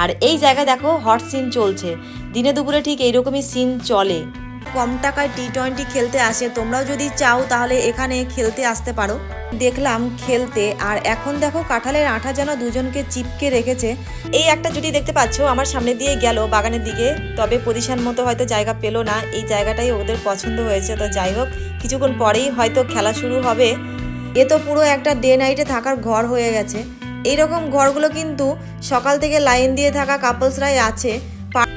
আর এই জায়গায় দেখো হট সিন চলছে, দিনে দুপুরে ঠিক এইরকমই সিন চলে। কম টাকায় টি20 খেলতে আসে, তোমরাও যদি চাও তাহলে এখানে খেলতে আসতে পারো। দেখলাম খেলতে, আর এখন দেখো কাঁঠালের আঠা যেন দুজনকে চিপকে রেখেছে। এই একটা জুটি দেখতে পাচ্ছ আমার সামনে দিয়ে গেল বাগানের দিকে, তবে পজিশন মতো হয়তো জায়গা পেলো না। এই জায়গাটাই ওদের পছন্দ হয়েছে, তো যাই হোক কিছুক্ষণ পরেই হয়তো খেলা শুরু হবে। এ তো পুরো একটা ডে নাইটে থাকার ঘর হয়ে গেছে। এইরকম ঘরগুলো কিন্তু সকাল থেকে লাইন দিয়ে থাকা কাপলসরাই আছে।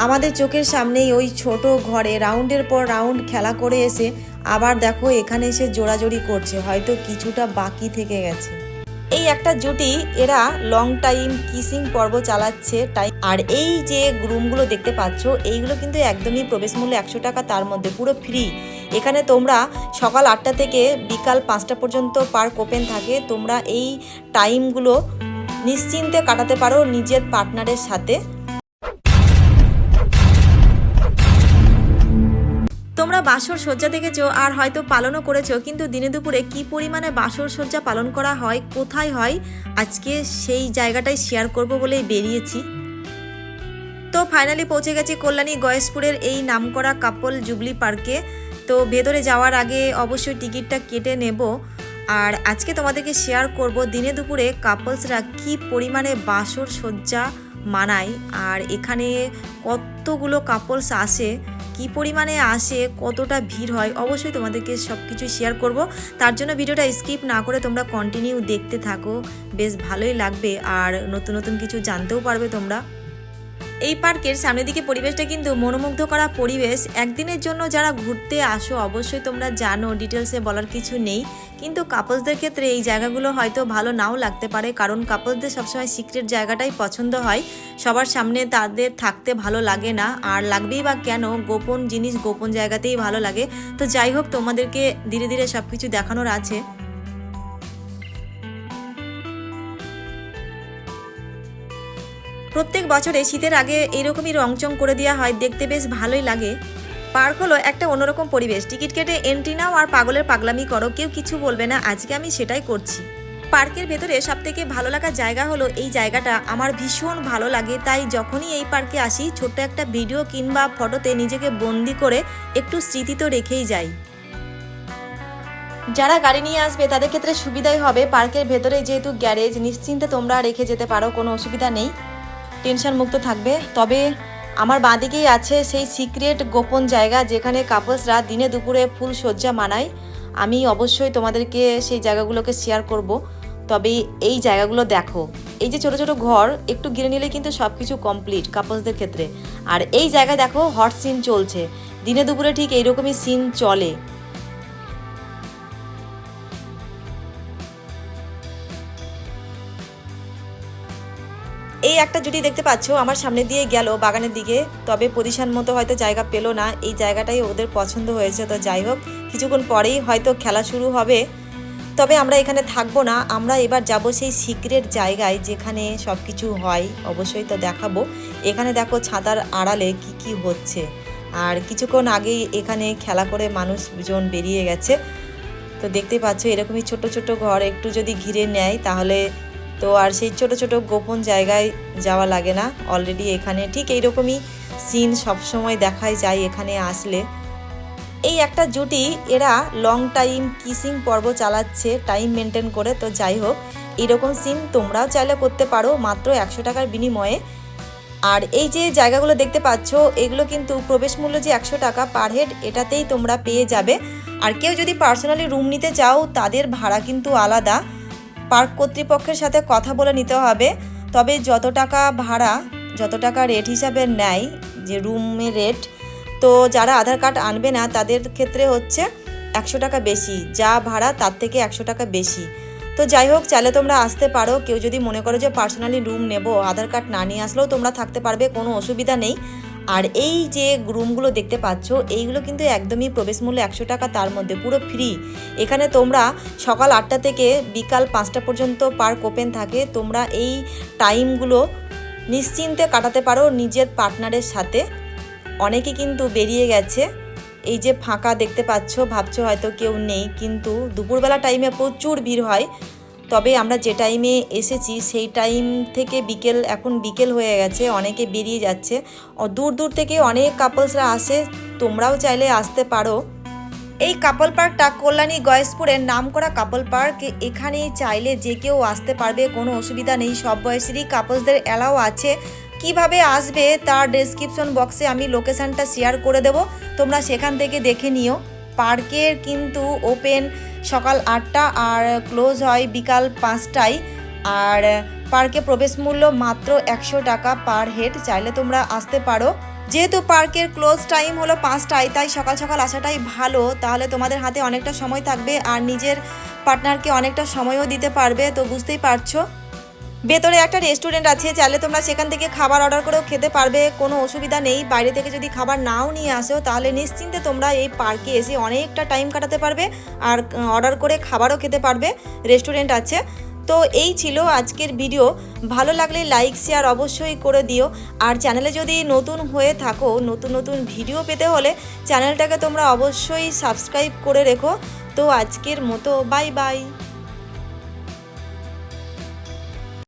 আমাদের চোখের সামনেই ওই ছোট ঘরে রাউন্ডের পর রাউন্ড খেলা করে এসে আবার দেখো এখানে এসে জোড়াজোড়ি করছে, হয়তো কিছুটা বাকি থেকে গেছে। এই একটা জুটি এরা লং টাইম কিসিং পর্ব চালাচ্ছে। আর এই যে রুমগুলো দেখতে পাচ্ছ এইগুলো কিন্তু একদমই প্রবেশ মূল্য 100 টাকা, তার মধ্যে পুরো ফ্রি। এখানে তোমরা সকাল 8টা থেকে বিকাল 5টা পর্যন্ত পার্ক ওপেন থাকে। তোমরা এই টাইমগুলো নিশ্চিন্তে কাটাতে পারো নিজের পার্টনারের সাথে। তোমরা বাসর সজ্জা দেখেছো আর হয়তো পালনও করেছো, কিন্তু দিনে দুপুরে কি পরিমাণে বাসর সজ্জা পালন করা হয়, কোথায় হয়, আজকে সেই জায়গাটাই শেয়ার করব বলেই বেরিয়েছি। তো ফাইনালি পৌঁছে গেছি কল্যাণী গয়েশপুরের এই নামকরা কাপল জুবলি পার্কে। তো ভেতরে যাওয়ার আগে অবশ্যই টিকিটটা কেটে নেব। আর আজকে তোমাদেরকে শেয়ার করব দিনে দুপুরে কাপলসরা কি পরিমাণে বাসর সজ্জা মানায়, আর এখানে কতগুলো কাপলস আসে, কি পরিমাণে আসে, কতটা ভিড় হয়, অবশ্যই তোমাদেরকে সব কিছু শেয়ার করব। তার জন্য ভিডিওটা স্কিপ না করে তোমরা কন্টিনিউ দেখতে থাকো, বেশ ভালোই লাগবে আর নতুন নতুন কিছু জানতেও পারবে তোমরা। এই পার্কের সামনের দিকে পরিবেশটা কিন্তু মনোমুগ্ধ করা পরিবেশ। একদিনের জন্য যারা ঘুরতে আসো অবশ্যই তোমরা জানো, ডিটেলসে বলার কিছু নেই, কিন্তু কাপলসদের ক্ষেত্রে এই জায়গাগুলো হয়তো ভালো নাও লাগতে পারে, কারণ কাপলসদের সবসময় সিক্রেট জায়গাটাই পছন্দ হয়, সবার সামনে তাদের থাকতে ভালো লাগে না, আর লাগবেই বা কেন, গোপন জিনিস গোপন জায়গাতেই ভালো লাগে। তো যাই হোক তোমাদেরকে ধীরে ধীরে সব কিছু দেখানোর আছে। প্রত্যেক বছরে শীতের আগে এইরকমই রংচং করে দেওয়া হয়, দেখতে বেশ ভালোই লাগে। পার্ক হলো একটা অন্যরকম পরিবেশ, টিকিট কেটে এন্ট্রি নাও আর পাগলের পাগলামি করো, কেউ কিছু বলবে না। আজকে আমি সেটাই করছি। পার্কের ভেতরে সবথেকে ভালো লাগা জায়গা হলো এই জায়গাটা, আমার ভীষণ ভালো লাগে। তাই যখনই এই পার্কে আসি ছোট্ট একটা ভিডিও কিংবা ফটোতে নিজেকে বন্দি করে একটু স্মৃতি তো রেখেই যাই। যারা গাড়ি নিয়ে আসবে তাদের ক্ষেত্রে সুবিধাই হবে, পার্কের ভেতরে যেহেতু গ্যারেজ, নিশ্চিন্তে তোমরা রেখে যেতে পারো, কোনো অসুবিধা নেই, টেনশন মুক্ত থাকবে। তবে আমার বাঁদিকেই আছে সেই সিক্রেট গোপন জায়গা যেখানে কাপলসরা দিনে দুপুরে ফুল সজ্জা মানায়। আমি অবশ্যই তোমাদেরকে সেই জায়গাগুলোকে শেয়ার করব। তবে এই জায়গাগুলো দেখো, এই যে ছোট ছোট ঘর, একটু ঘিরে নিলে কিন্তু সব কিছু কমপ্লিট কাপলসদের ক্ষেত্রে। আর এই জায়গায় দেখো হট সিন চলছে, দিনে দুপুরে ঠিক এইরকমই সিন চলে। এই একটা জুটি দেখতে পাচ্ছ আমার সামনে দিয়ে গেল বাগানের দিকে, তবে পজিশন মতো হয়তো জায়গা পেলো না। এই জায়গাটাই ওদের পছন্দ হয়েছে, তো যাই হোক কিছুক্ষণ পরেই হয়তো খেলা শুরু হবে। তবে আমরা এখানে থাকবো না, আমরা এবার যাব সেই সিক্রেট জায়গায় যেখানে সব কিছু হয়, অবশ্যই তো দেখাবো। এখানে দেখো ছাতার আড়ালে কি কি হচ্ছে, আর কিছুক্ষণ আগেই এখানে খেলা করে মানুষজন বেরিয়ে গেছে। তো দেখতে পাচ্ছ এরকমই ছোট ছোট ঘর একটু যদি ঘিরে নেয় তাহলে তো আর সেই ছোট ছোট গোপন জায়গায় যাওয়া লাগে না। অলরেডি এখানে ঠিক এইরকমই সিন সবসময় দেখাই যায় এখানে আসলে। এই একটা জুটি এরা লং টাইম কিসিং পর্ব চালাচ্ছে টাইম মেনটেন করে। তো যাই হোক এরকম সিন তোমরাও চাইলে করতে পারো মাত্র 100 টাকার বিনিময়ে। আর এই যে জায়গাগুলো দেখতে পাচ্ছ এগুলো কিন্তু প্রবেশ মূল্য যে 100 টাকা পার হেড, এটাতেই তোমরা পেয়ে যাবে। আর কেউ যদি পার্সোনালি রুম নিতে চাও তাদের ভাড়া কিন্তু আলাদা, পার্ক কর্তৃপক্ষের সাথে কথা বলে নিতে হবে। তবে যত টাকা ভাড়া, যত টাকা রেট হিসাবে নেয় যে রুমের রেট, তো যারা আধার কার্ড আনবে না তাদের ক্ষেত্রে হচ্ছে 100 টাকা বেশি, যা ভাড়া তার থেকে 100 টাকা বেশি। তো যাই হোক চাইলে তোমরা আসতে পারো, কেউ যদি মনে করো যে পার্সোনালি রুম নেব, আধার কার্ড না নিয়ে আসলেও তোমরা থাকতে পারবে, কোনো অসুবিধা নেই। আর এই যে রুমগুলো দেখতে পাচ্ছ এইগুলো কিন্তু একদমই প্রবেশ মূল্য 100 টাকা, তার মধ্যে পুরো ফ্রি। এখানে তোমরা সকাল 8টা থেকে বিকাল 5টা পর্যন্ত পার্ক ওপেন থাকে। তোমরা এই টাইমগুলো নিশ্চিন্তে কাটাতে পারো নিজের পার্টনারের সাথে। অনেকে কিন্তু বেরিয়ে গেছে, এই যে ফাঁকা দেখতে পাচ্ছ, ভাবছো হয়তো কেউ নেই, কিন্তু দুপুরবেলা টাইমে প্রচুর ভিড় হয়। তবে আমরা যে টাইমে এসেছি সেই টাইম থেকে এখন বিকেল হয়ে গেছে, অনেকে বেরিয়ে যাচ্ছে। দূর দূর থেকে অনেক কাপলসরা আসে, তোমরাও চাইলে আসতে পারো। এই কাপল পার্কটা কল্যাণী গয়েশপুরের নামকরা কাপল পার্ক। এখানে চাইলে যে কেউ আসতে পারবে, কোনো অসুবিধা নেই। সব বয়সেরই কাপলসদের অ্যালাও আছে। কিভাবে আসবে তার ডেসক্রিপশন বক্সে আমি লোকেশানটা শেয়ার করে দেব, তোমরা সেখান থেকে দেখে নিও। পার্কের কিন্তু ওপেন সকাল 8টা আর ক্লোজ হয় বিকাল 5টায়। আর পার্কে প্রবেশ মূল্য মাত্র 100 টাকা পার হেড। চাইলে তোমরা আসতে পারো। যেহেতু পার্কের ক্লোজ টাইম হলো 5টায়, তাই সকাল সকাল আসাটাই ভালো। তাহলে তোমাদের হাতে অনেকটা সময় থাকবে আর নিজের পার্টনারকে অনেকটা সময়ও দিতে পারবে। তো বুঝতেই পারছো, ভেতরে একটা রেস্টুরেন্ট আছে, চাইলে তোমরা সেখান থেকে খাবার অর্ডার করেও খেতে পারবে, কোনো অসুবিধা নেই। বাইরে থেকে যদি খাবার নাও নিয়ে আসো তাহলে নিশ্চিন্তে তোমরা এই পার্কে এসে অনেকটা টাইম কাটাতে পারবে আর অর্ডার করে খাবারও খেতে পারবে। রেস্টুরেন্ট আছে। তো এই ছিল আজকের ভিডিও। ভালো লাগলে লাইক শেয়ার অবশ্যই করে দিও। আর চ্যানেলে যদি নতুন হয়ে থাকো, নতুন নতুন ভিডিও পেতে হলে চ্যানেলটাকে তোমরা অবশ্যই সাবস্ক্রাইব করে রেখো। তো আজকের মতো বাই বাই।